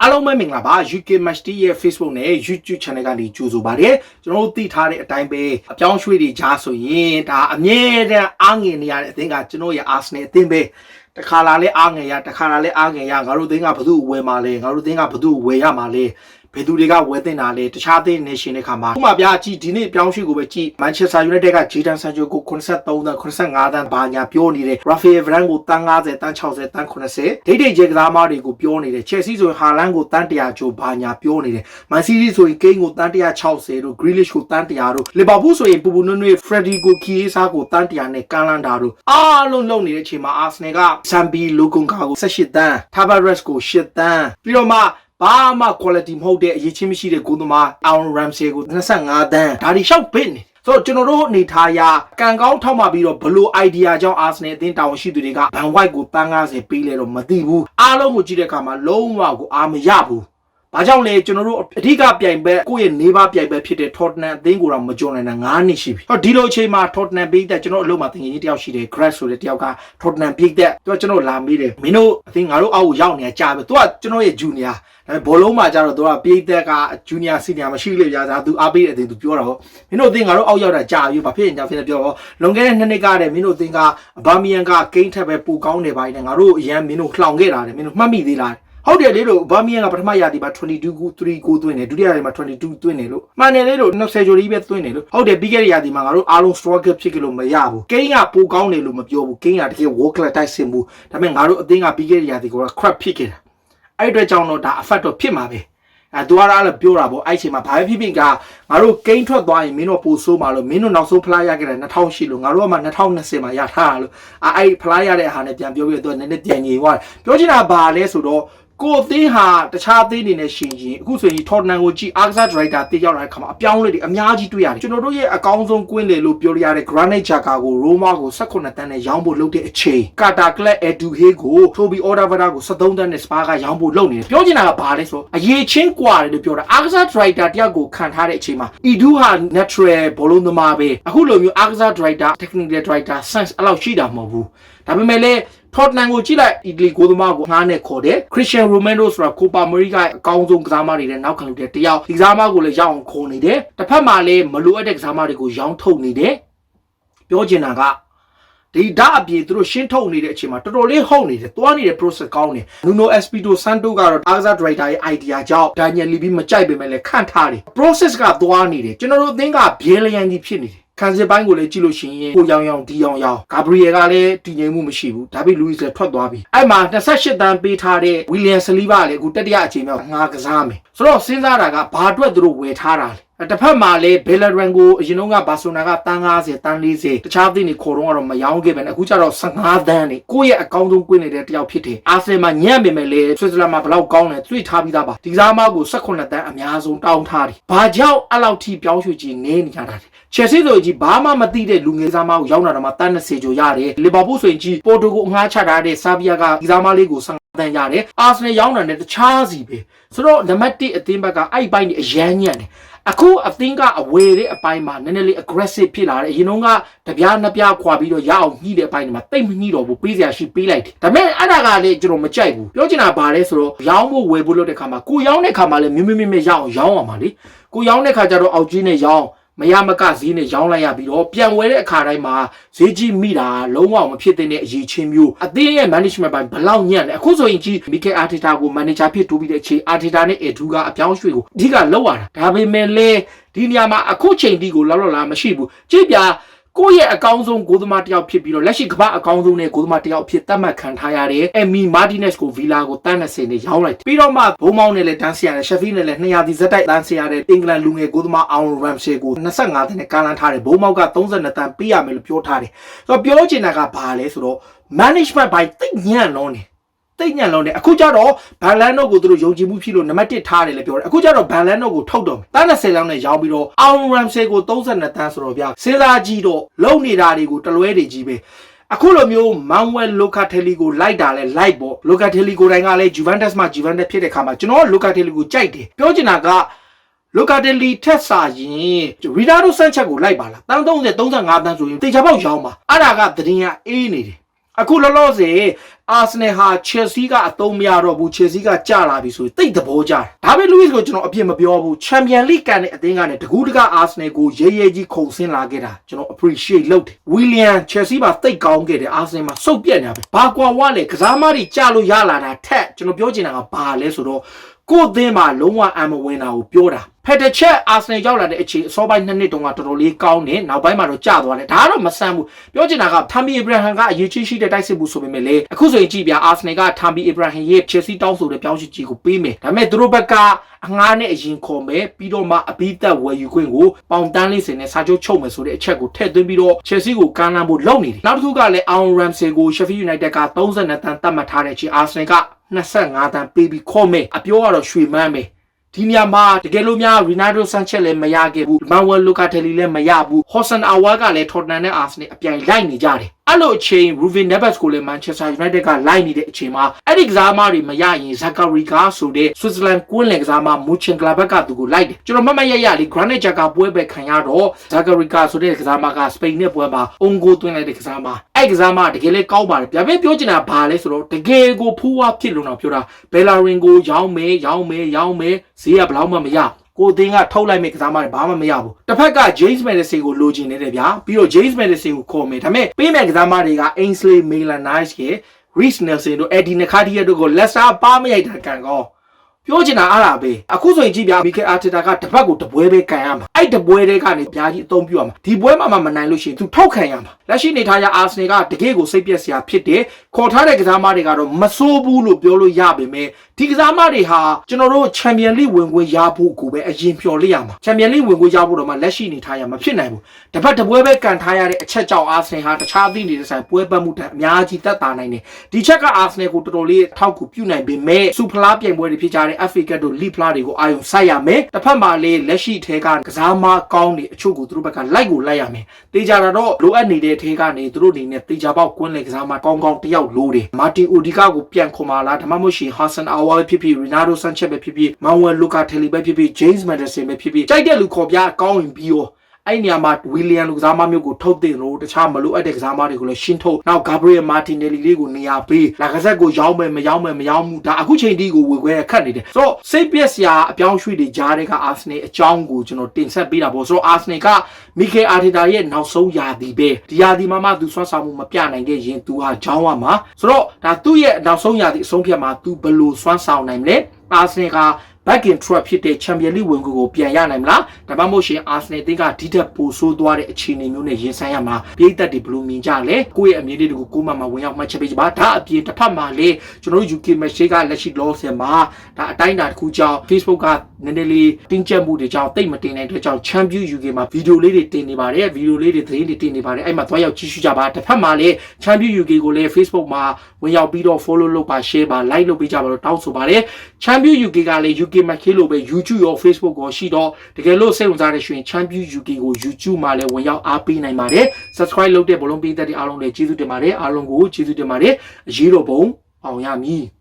အားလုံးပဲမင်္ဂလာပါ UK Match Day ရဲ့ Facebook နဲ့ YouTube Channel ကနေကြိုဆိုပါတယ်ကျွန်တော်တို့သိထားတဲ့အတိုင်းပဲအပြောင်းရွှေ့တွေကြားဆိုရင်ဒါအမြဲတမ်းအားငယ်နေရတဲ့အသင်းကကျွန်တော်ရဲ့ Arsenal အသင်းပဲတခါလာလဲအားငယ်ရတခါလာလဲအားငယ်ရငါတို့အသင်းကဘသူ့ဝယ်မှာလဲငါတို့အသင်းကဘသူ့ဝယ်ရမှာလဲဘယ်သူတွေကဝယ်တင်တာလဲတခြားအသင်း nation တဲ့ခါမှာဥပမာပြကြည့်ဒီနေ့ပြောင်းရွှေ့ကိုပဲကြည့် Manchester United က Jadon Sancho ကို83တန်း85တန်းဘာညာပြောနေတယ် Rafael Varane ကိုတန်း50တန်း60တန်း80ဒိတ်ဒိတ်ကျဲကစားမတွေကိုပြောနေတယ် Chelsea ဆိုရင် Haaland ကိုတန်း100ကျော်ဘာညာပြောနေတယ် Man City ဆိုရင် Kane ကိုတန်း160တို့ Grealish ကိုတန်း100တို့ Liverpool ဆိုရင်ပူပူနွေ့နွေ့ Federico Chiesa ကိုတန်း100နဲ့ကန်လန်တာတို့အားလုံးလုံနေတဲ့အချိန်မှာ Arsenal က Sambi Lokonga ကို18တန်း Tavares ကို8တန်းပြီးတော့မှဘာမှ quality မဟုတ်တဲ့အရေးချင်းမရှိတဲ့ဂိုးသမား Aaron Ramsey ကို25တန်းဒါတွေရှောက်ပစ်နေဆိုတော့ကျွန်တော်တို့အနေထားရကန်ကောင်းထောက်မှပြီးတော့ဘလို့ idea ကြောင့် Arsenal အသင်းတာဝန်ရှိသူတွေကဘန်ဝိုက်ကိုတန်း90ပေးလဲတော့မသိဘူးအားလုံးကိုကြည့်တဲ့အခါမှာလုံးဝကိုအားမရဘူးဘာကြောင့်လဲကျွန်တော်တို့အဓိကပြိုင်ဘက်ကိုယ့်ရဲ့နေပါပြိုင်ဘက်ဖြစ်တဲ့ Tottenham အသင်းကိုတော့မကြုံနိုင်တာ9နှစ်ရှိပြီဟောဒီလိုအချိန်မှာ Tottenham ပေးတဲ့ကျွန်တော်အလုပ်မှာတင်ကြီးတယောက်ရှိတယ် Grass ဆိုတဲ့တယောက်က Tottenham ပေးတဲ့သူကကျွန်တော်လာမေးတယ်မင်းတို့အသင်းငါတို့အောက်ကိုရောက်နေကြပဲသူကကျွန်တော်ရဲ့ junior ဒါပေမဲ့ဘောလုံးမှာကျတော့သူကပေးတဲ့က junior senior မရှိလေပြားသားသူအားပေးတဲ့အသင်းသူပြောတာဟောမင်းတို့အသင်းငါတို့အောက်ရောက်တာကြာပြီဘာဖြစ်ရင်ကြာဖြစ်နေပြောတော့လွန်ခဲ့တဲ့2နှစ်ကတည်းမင်းတို့အသင်းကဘာမီယန်ကကိန်းထက်ပဲပိုကောင်းနေပါနဲ့ငါတို့အရန်မင်းတို့လှောင်ခဲ့တာတယ်မင်းတို့မှတ်မိသေးလားဟုတ်တယ်လေလို့ဘာမီယန်ကပထမရာသီမှာ22 3 9သွင်းတယ်ဒုတိယရာသီမှာ22သွင်းတယ်လို့မှန်တယ်လေလို့20ကျော်လေးပဲသွင်းတယ်လို့ဟုတ်တယ်ပြီးခဲ့တဲ့ရာသီမှာငါတို့အားလုံး struggle ဖြစ်ကြလို့မရဘူးကိန်းကပိုကောင်းတယ်လို့မပြောဘူးကိန်းကတကယ် world class တိုက်စင်မှုဒါပေမဲ့ငါတို့အသင်းကပြီးခဲ့တဲ့ရာသီက crap ဖြစ်ခဲ့တာအဲ့အတွက်ကြောင့်တော့ဒါ effect တော့ဖြစ်မှာပဲသူကတော့အဲ့လိုပြောတာပေါ့အဲ့ချိန်မှာဘာပဲဖြစ်ဖြစ်ကငါတို့ကိန်းထွက်သွားရင်မင်းတို့ပိုဆိုးမှာလို့မင်းတို့နောက်ဆုံးဖလားရခဲ့တဲ့2008လို့ငါတို့ကမှ2020မှာရထားတာလို့အဲ့ဖလားရတဲ့ဟာနဲ့ပြန်ပြောပြီးတော့နည်းနည်းပြန်ငြိမ်သွားတယ်ပြောချင်တာဘာလဲဆိုတော့ကိုအသင်းဟာတခြားအသင်းတွေနဲ့ရှင်ရင်အခုဆိုရင် Tottenham ကိုကြည့် Arsenal Director တေးရောက်လာတဲ့ခါမှာအပြောင်းလဲတွေအများကြီးတွေ့ရတယ်ကျွန်တော်တို့ရဲ့အကောင်းဆုံးကွင်းလေလို့ပြောရတဲ့ Granit Xhaka ကို Roma ကို18တန်းနဲ့ရောင်းဖို့လုပ်တဲ့အချိန် Carter Clark Eduhe ကို Toby Alderweireld ကို13တန်းနဲ့ Spurs ကရောင်းဖို့လုပ်နေတယ်ပြောချင်တာကဘာလဲဆိုတော့အရေးချင်းကွာတယ်လို့ပြောတာ Arsenal Director တယောက်ကိုခံထားတဲ့အချိန်မှာ Edu ဟာ natural ဘောလုံးသမားပဲအခုလိုမျိုး Arsenal Director Technical Director Sense အဲ့လောက်ရှိတာမဟုတ်ဘူးဒါပေမဲ့လည်းTottenham ကိုကြည့်လိုက်အီတလီကိုသမားကိုငှားနဲ့ခေါ်တယ် Cristiano Ronaldo ဆိုတာ Copa America အကောင်းဆုံးကစားမတွေနဲ့နောက်ခံလို့တဲ့တယောက်ဒီကစားမကိုလည်းရောက်အောင်ခေါ်နေတယ်တစ်ဖက်မှာလည်းမလိုအပ်တဲ့ကစားမတွေကိုရောင်းထုတ်နေတယ်ပြောချင်တာကဒီဓာတ်အပြေသူတို့ရှင်းထုတ်နေတဲ့အချိန်မှာတော်တော်လေးဟုတ်နေတယ်တွားနေတဲ့ process ကောင်းတယ် Nuno Espirito Santo ကတော့ Arsenal Director ရဲ့ idea ကြောင့် Daniel Levy မကြိုက်ပေမဲ့လည်းခန့်ထားတယ် process ကတွားနေတယ်ကျွန်တော်တို့အသင်းကဘဲလျံကြီးဖြစ်နေတယ်ခံစစ်ပိုင်းကိုလည်းကြည့်လို့ရှိရင်ကိုရောင်ရောင်ဒီရောင်ရောင်ဂါဘရီယယ်ကလည်းတည်ငြိမ်မှုမရှိဘူးဒါပေမဲ့လူးစ်လည်းထွက်သွားပြီအဲ့မှာ28တန်းပေးထားတဲ့ဝီလီယံဆလီဗာလည်းအခုတတိယအချိန်မြောက်ငါကစားမယ်ဆိုတော့စဉ်းစားတာကဘာအတွက်သူတို့ဝယ်ထားတာလဲတစ်ဖက်မှာလည်းဘယ်လရန်ကိုအရင်ကဘာဆိုနာကတန်း50တန်း40တခြားသင်းတွေခေါ်တော့ကတော့မရောင်းခဲ့ပဲအခုကျတော့15တန်းနေကိုယ့်ရဲ့အကောင်းဆုံးကွင်းနေတဲ့တယောက်ဖြစ်တယ်အာဆင်မှာညံ့ပေမဲ့လည်းဆွစ်ဇာလန်မှာဘလောက်ကောင်းလဲတွေ့ထားပြီးသားပါဒီကစားမကို18တန်းအများဆုံးတောင်းထားတယ်ဘာကြောင့်အဲ့လောက်ထိပြောင်းရွှေ့ခြင်းနေနေကြတာလဲChelsea ဆိုရင်ဘာမှမသိတဲ့လူငယ်စားမကိုရောက်လာတော့မှတန်း20ကျော်ရတယ်လီဗာပူးဆိုရင်ကြီးပေါ်တိုကိုအငှားချထားတဲ့ဆာဗီယာကဒီစားမလေးကို15တန်းရတယ်အာဆင်နယ်ရောက်လာတဲ့တခြားစီပဲဆိုတော့နံပါတ်1အသင်းဘက်ကအဲ့ဘိုင်းကြီးအရန်ညံ့တယ်အခုအသင်းကအဝေးတဲ့အပိုင်းမှာနည်းနည်းလေး aggressive ဖြစ်လာတယ်အရင်ကတပြားနှစ်ပြားခွာပြီးတော့ရအောင်ညှိတဲ့အပိုင်းတွေမှာတိတ်မညှိတော့ဘူးပေးစရာရှိပေးလိုက်တယ်ဒါပေမဲ့အဲ့ဒါကလည်းကျွန်တော်မကြိုက်ဘူးပြောချင်တာဘာလဲဆိုတော့ရောင်းဖို့ဝယ်ဖို့လုပ်တဲ့ခါမှာကိုရောင်းတဲ့ခါမှာလည်းမြင်းမြင်းရအောင်ရောင်းအောင်ပါလေကိုရောင်းတဲ့ခါကျတော့အောက်ကြီးနဲ့ရောင်းမရမကဈေးနဲ့ရောင်းလိုက်ရပြီးတော့ပြန်ဝယ်တဲ့အခါတိုင်းမှာဈေးကြီးမိတာလုံးဝမဖြစ်တဲ့အရေးချင်းမျိုးအသင်းရဲ့ management ပိုင်းဘလောက်ညံ့လဲအခုဆိုရင်ကြီးမီကယ်အာတီတာကို manager ဖြစ်တိုးပြီးတဲ့အချိန်အာတီတာနဲ့အဒူကအပြောင်းရွှေ့ကိုအဓိကလောက်ရတာဒါပေမဲ့လည်းဒီနေရာမှာအခုချိန်ဒီကိုလောက်လာမရှိဘူးကြည့်ပြကိုယ့်ရဲ့အကောင်းဆုံးဂိုးသမားတယောက်ဖြစ်ပြီးတော့လက်ရှိကမ္ဘာအကောင်းဆုံးနဲ့ဂိုးသမားတယောက်ဖြစ်သတ်မှတ်ခံထားရတဲ့အမီမာတီနက်စ်ကိုဗီလာကိုတန်း20နဲ့ရောင်းလိုက်ပြီးတော့မှဘုံမောင်းနဲ့လည်းတန်းစီရတယ်ရှက်ဖီးနဲ့လည်း200ဒီဇက်တိုက်တန်းစီရတဲ့အင်္ဂလန်လူငယ်ဂိုးသမားအောင်ရမ်ရှေကို25တန်းနဲ့ကာလန်ထားတယ်ဘုံမောင်းက32တန်းပေးရမယ်လို့ပြောထားတယ်ဆိုတော့ပြောချင်တာကဘာလဲဆိုတော့ management ဘိုင်းတိတ်ညံ့လုံးနေတိတ်ညံ့လုံးနေအခုကျတော့ဘန်လန်တို့ကိုသူတို့ယုံကြည်မှုဖြစ်လို့နံပါတ်1ထားတယ်လည်းပြောတယ်အခုကျတော့ဘန်လန်တို့ကိုထုတ်တော့တန်း20လောက်နဲ့ရောင်းပြီးတော့အောင်ရမ်ရှေကို32တန်းဆိုတော့ဗျစဉ်းစားကြည့်တော့လုံနေတာတွေကိုတလွဲတွေကြီးပဲအခုလိုမျိုးမန်ဝဲလိုကာတယ်လီကိုလိုက်တာလဲလိုက်ပေါ့လိုကာတယ်လီကိုတိုင်းကလည်းဂျူဗန်တက်စ်မှာဂျူဗန်တက်ဖြစ်တဲ့ခါမှာကျွန်တော်လိုကာတယ်လီကိုကြိုက်တယ်ပြောချင်တာကလိုကာတယ်လီထက်စာရင်ရီနာဒိုဆန်ချက်ကိုလိုက်ပါလားတန်း30 35တန်းဆိုရင်တေချာပေါက်ရောင်းပါအဲ့ဒါကသတင်းရအေးနေတယ် အခုလောလောဆယ်အာဆနယ်ဟာချက်စီးကအသုံးမရတော့ဘူးချက်စီးကကြာလာပြီဆိုတိတ်သဘောကျတယ်ဒါပေမဲ့လူးစ်ကိုကျွန်တော်အပြစ်မပြောဘူးချန်ပီယံလိကန်တဲ့အသင်းကနေတကူးတကအာဆနယ်ကိုရဲရဲကြီးခုန်ဆင်းလာခဲ့တာကျွန်တော် appreciate လုပ်တယ်ဝီလီယံချက်စီးပါတိတ်ကောင်းခဲ့တယ်အာဆနယ်မှာစုပ်ပြက်နေတာပဲဘာကွာဝလဲကစားမတွေကြာလို့ရလာတာထက်ကျွန်တော်ပြောချင်တာကဘာလဲဆိုတော့ကိုအသင်းမှာလုံးဝအံမဝင်တာကိုပြောတာဖက်တချက်အာဆနယ်ရောက်လာတဲ့အချိန်အစောပိုင်း2နှစ်တုန်းကတော်တော်လေးကောင်းတယ်နောက်ပိုင်းမှာတော့ကျသွားတယ်ဒါကတော့မဆန်းဘူးပြောချင်တာကထမ်ဘီအီဘရာဟမ်ကအရေးကြီးရှိတဲ့တိုက်စစ်မှုဆိုပေမဲ့လေအခုဆိုရင်ကြည့်ပြအာဆနယ်ကထမ်ဘီအီဘရာဟမ်ရဲ့ချက်စီတောင်းဆိုတဲ့ပြောင်းရွှေ့ကြီးကိုပေးမယ်ဒါပေမဲ့သူတို့ဘက်ကအငားနဲ့အရင်ခေါ်မယ်ပြီးတော့မှအဘိသက်ဝယ်ယူခွင့်ကိုပေါင်တန်းလေးစင်နဲ့စာချုပ်ချုပ်မယ်ဆိုတဲ့အချက်ကိုထည့်သွင်းပြီးတော့ချက်စီကိုကမ်းလှမ်းဖို့လုပ်နေတယ်နောက်တစ်ခုကလည်းအောင်ရမ်ဆေကိုရှက်ဖီးယူနိုက်တက်က32တန်းသတ်မှတ်ထားတဲ့အချိန်အာဆနယ်က25တန်းပေးပြီးခေါ်မယ်အပြောကတော့ရွှေမန်းပဲဒီနေရာမှာတကယ်လို့များရီနာဒိုဆန်ချက်လည်းမရခဲ့ဘူးမန်ဝယ်လိုကာတယ်လီလည်းမရဘူးဟော့ဆန်အာဝါကလည်းထော်တနန်နဲ့အာဆနယ်အပြိုင်လိုက်နေကြတယ်အဲ့လိုအချိန်ရူဗင်နက်ဘတ်ကိုလည်းမန်ချက်စတာယူနိုက်တက်ကလိုက်နေတဲ့အချိန်မှာအဲ့ဒီကစားမတွေမရရင်ဇာကာရီကာဆိုတဲ့ဆွစ်ဇာလန်ကွင်းလယ်ကစားမမူချင်ကလာဘက်ကသူကိုလိုက်တယ်ကျွန်တော်မမရရလေးဂရန်နစ်ဂျာကာပွဲပဲခံရတော့ဇာကာရီကာဆိုတဲ့ကစားမကစပိန်နဲ့ပွဲမှာအုံကိုသွင်းလိုက်တဲ့ကစားမအဲ့ကစားမတကယ်လည်းကောင်းပါတယ်ဗျာပဲပြောချင်တာဘာလဲဆိုတော့တကယ်ကိုဖူးဝါဖြစ်လို့တော့ပြောတာဘယ်လာရင်ကိုရောင်းမယ်ဈေးကဘယ်လောက်မှမရကိုအသင်းကထုတ်လိုက်မဲ့ကစားမတွေဘာမှမရဘူးတစ်ဖက်က James Madison ကိုလိုချင်နေတယ်ဗျာပြီးတော့ James Madison ကိုခေါ်မယ်ဒါပေမဲ့ပေးမဲ့ကစားမတွေက Ainsley Maitland-Niles ရဲ့ Reece Nelson တို့ Eddie Nketiah တို့ကိုလက်စားပါမရိုက်တာကန်ကောပြောချင်တာအားလားပဲအခုဆိုရင်ကြည့်ပြမီကယ်အာတီတာကတစ်ဖက်ကိုတပွဲပဲကန်ရမှာအဲ့တပွဲတွေကနေပြားကြီးအသုံးပြုရမှာဒီပွဲမှာမနိုင်လို့ရှိရင်သူထောက်ခံရမှာလက်ရှိနေထားရအာဆနယ်ကတကယ်ကိုစိတ်ပြက်စရာဖြစ်တယ်ခေါ်ထားတဲ့ကစားမတွေကတော့မစိုးဘူးလို့ပြောလို့ရပေမဲ့ဒီကစားမတွေဟာကျွန်တော်တို့ချန်ပီယံလိဝင်ခွင့်ရဖို့ကိုပဲအရင်ဖြော်လိုက်ရမှာချန်ပီယံလိဝင်ခွင့်ရဖို့တော့မှလက်ရှိနေထားရမှာဖြစ်နိုင်ဘူးတစ်ဖက်တပွဲပဲကန်ထားရတဲ့အချက်ကြောင့်အာဆနယ်ဟာတခြားသည့်နေတဲ့ဆိုင်ပွဲပတ်မှုတန်အများကြီးတက်တာနိုင်တယ်ဒီချက်ကအာဆနယ်ကိုတော်တော်လေးထောက်ကူပြုနိုင်ပေမဲ့စူဖလားပြိုင်ပွဲတွေဖြစ်ကြတဲ့ FA ကတ်တို့လီဖလားတွေကိုအာရုံစိုက်ရမယ်တစ်ဖက်မှာလေလက်ရှိထဲကကစားမကောင်းနေအချို့ကိုသူတို့ဘက်ကလိုက်ကိုလိုက်ရမယ်တေးကြတာတော့လိုအပ်နေတဲ့ထဲကနေသူတို့အနေနဲ့တေးကြပေါက်ကွင်းလေကစားမကောင်းတယောက်လိုတယ်မာတီအိုဒီကာကိုပြန်ခေါ်มาလားဒါမှမဟုတ်ရှင်ဟာဆန်အာဝါဖြစ်ဖြစ်ရီနာဒိုဆန်ချက်ပဲဖြစ်ဖြစ်မန်ဝယ်လိုကာတယ်လီပဲဖြစ်ဖြစ်ဂျိမ်းစ်မန်ဒဆင်ပဲဖြစ်ဖြစ်ကြိုက်တဲ့လူခေါ်ပြကောင်းရင်ပြီးရောအဲ့နေရာမှာဝီလီယံလူကစားမမျိုးကိုထုတ်တင်လို့တခြားမလိုအပ်တဲ့ကစားမတွေကိုလည်းရှင်းထုတ်နောက်ဂါဘရီယယ်မာတင်နယ်လီလေးကိုနေရာပေးလာကဆက်ကိုရောင်းမယ်မရောင်းဘူးဒါအခုချိန်ထိကိုဝေခွဲခတ်နေတယ်ဆိုတော့စိတ်ပြက်စရာအပြောင်းရွှေ့တွေကြားတဲ့ကအာဆနယ်အကြောင်းကိုကျွန်တော်တင်ဆက်ပေးတာပေါ့ဆိုတော့အာဆနယ်ကမီကယ်အာတီတာရဲ့နောက်ဆုံးရာသီပဲဒီရာသီမှာမှသူဆွမ်းဆောင်မှုမပြနိုင်ခဲ့ရင်သူဟာဂျောင်းရမှာဆိုတော့ဒါသူ့ရဲ့နောက်ဆုံးရာသီအဆုံးဖြတ်မှာသူဘယ်လိုဆွမ်းဆောင်နိုင်မလဲအာဆနယ်ကback in trap ဖြစ်တဲ့ချန်ပီယံလိဝင်ကိုပြန်ရနိုင်မလားဒါမှမဟုတ်ရှင်အာဆနယ်အသင်းကဒီထက်ပိုဆိုးသွားတဲ့အခြေအနေမျိုးနဲ့ရင်ဆိုင်ရမှာပြည်သက်တွေဘယ်လိုမြင်ကြလဲကိုယ့်ရဲ့အမြင်တွေကိုကိုမှဝင်ရောက်မှတ်ချက်ပေးကြပါဒါအပြင်တစ်ဖက်မှာလေကျွန်တော်တို့ UK match ကလက်ရှိ loss မှာဒါအတိုင်းအတာတစ်ခုကြောင့် Facebook ကနည်းနည်းလေးတင်းကျပ်မှုတွေကြောင့်တိတ်မတင်နိုင်တဲ့ကြောင့် Champion UK မှာဗီဒီယိုလေးတွေတင်နေပါတယ်ဗီဒီယိုလေးတွေသတင်းတွေတင်နေပါတယ်အဲ့မှာသွားရောက်ကြည့်ရှုကြပါတစ်ဖက်မှာလေ Champion UK ကိုလည်း Facebook မှာဝင်ရောက်ပြီးတော့ follow လုပ်ပါ share ပါ like လုပ်ပေးကြပါတော့တောင်းဆိုပါတယ် Champion UK ကလည်း UK မှာခေလို့ပဲ YouTube ရော Facebook ရောရှိတော့တကယ်လို့စိတ်ဝင်စားတဲ့ရှင် Champion UK ကို YouTube မှာလည်းဝင်ရောက်အားပေးနိုင်ပါတယ် Subscribe လုပ်တဲ့ဘလုံးပေးသက်တဲ့အားလုံးလည်းကျေးဇူးတင်ပါတယ်အားလုံးကိုကျေးဇူးတင်ပါတယ်အရေးတော်ပုံအောင်ရမည်